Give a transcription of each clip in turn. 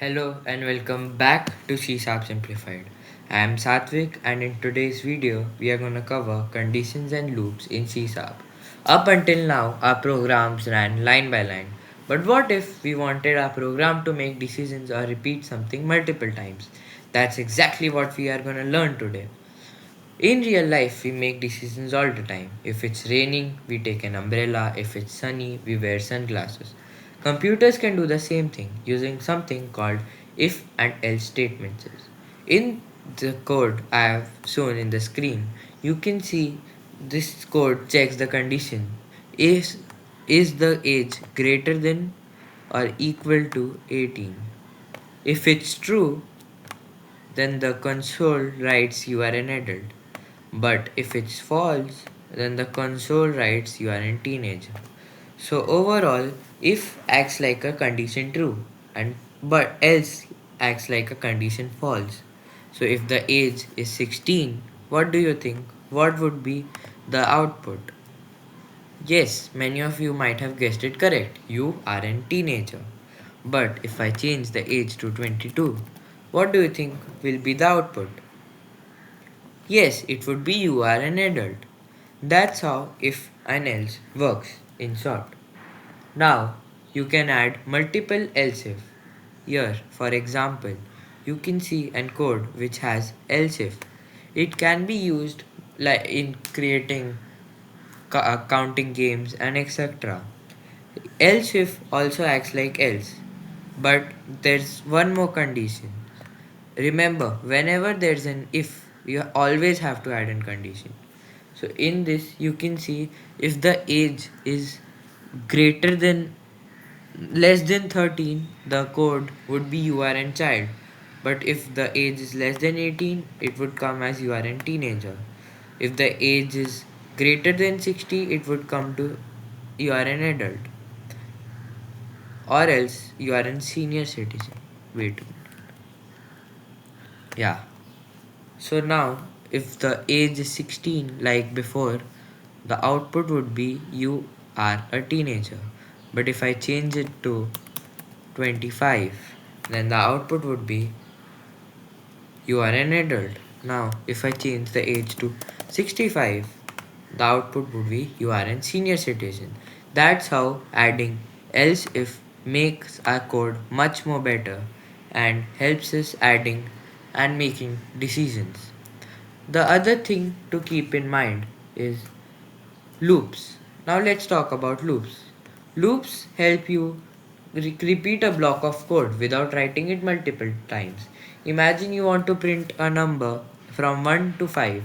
Hello and welcome back to C Simplified. I am Satvik and in today's video we are going to cover conditions and loops in C Sharp. Up until now our programs ran line by line. But what if we wanted our program to make decisions or repeat something multiple times? That's exactly what we are going to learn today. In real life, we make decisions all the time. If it's raining, we take an umbrella. If it's sunny, we wear sunglasses. Computers can do the same thing using something called if and else statements. In the code I have shown in the screen, you can see this code checks the condition. Is, is the age greater than or equal to 18? If it's true, then the console writes you are an adult. But if it's false, then the console writes you are a teenager. So overall, if acts like a condition true and but else acts like a condition false. So if the age is 16, what do you think? What would be the output? Yes, many of you might have guessed it correct. You are a teenager. But if I change the age to 22, what do you think will be the output? Yes, it would be you are an adult. That's how if and else works in short. Now you can add multiple else if. Here, for example, you can see an code which has else if. It can be used like in creating counting games and etc. Else if also acts like else, but there's one more condition. Remember, whenever there's an if, you always have to add a condition. So in this, you can see if the age is greater than less than 13, the code would be you are a child. But if the age is less than 18, it would come as you are a teenager. If the age is greater than 60, it would come to you are an adult. Or else you are a senior citizen. Wait. Yeah. So now, if the age is 16 like before, the output would be you are a teenager. But if I change it to 25, then the output would be you are an adult. Now, if I change the age to 65, the output would be you are a senior citizen. That's how adding else if makes our code much more better and helps us adding and making decisions. The other thing to keep in mind is loops. Now let's talk about loops. Loops help you repeat a block of code without writing it multiple times. Imagine you want to print a number from 1 to 5.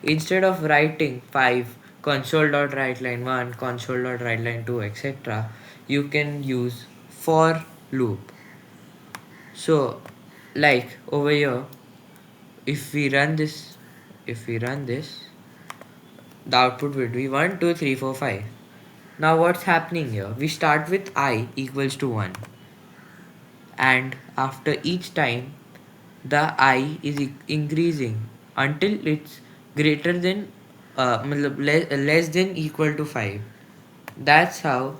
Instead of writing 5 console.writeline 1, console.writeline 2, etc., you can use for loop. So, like over here, if we run this, if we run this, the output will be 1, 2, 3, 4, 5. Now what's happening here? We start with I equals to 1, and after each time the I is increasing until it's greater than less than equal to 5. That's how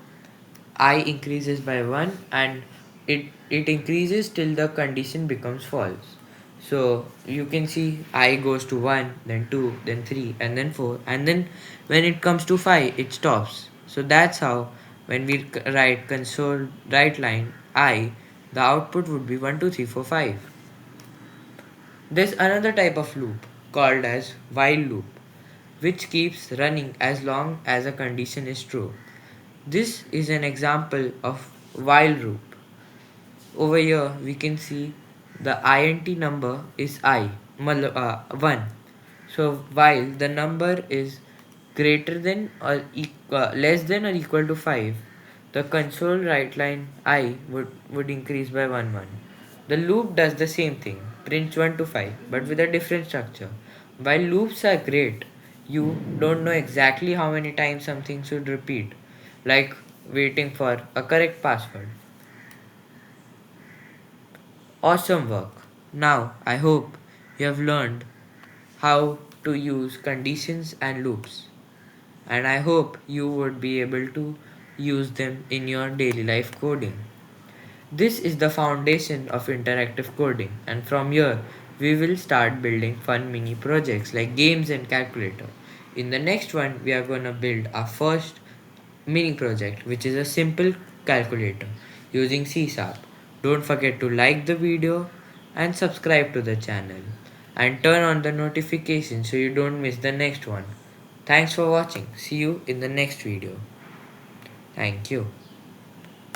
I increases by 1 and it increases till the condition becomes false. So you can see I goes to 1, then 2, then 3, and then 4, and then when it comes to 5, it stops. So that's how when we write console write line I, the output would be 1, 2, 3, 4, 5. There's another type of loop called as while loop, which keeps running as long as a condition is true. This is an example of while loop. Over here we can see the int number is 1. So while the number is greater than or less than or equal to 5, the console write line I would increase by 1 1. The loop does the same thing, prints 1 to 5, but with a different structure. While loops are great, you don't know exactly how many times something should repeat, like waiting for a correct password. Awesome work. Now, I hope you have learned how to use conditions and loops, and I hope you would be able to use them in your daily life coding. This is the foundation of interactive coding, and from here we will start building fun mini projects like games and calculator. In the next one, we are going to build our first mini project, which is a simple calculator using C Sharp. Don't forget to like the video and subscribe to the channel and turn on the notification so you don't miss the next one. Thanks for watching. See you in the next video. Thank you.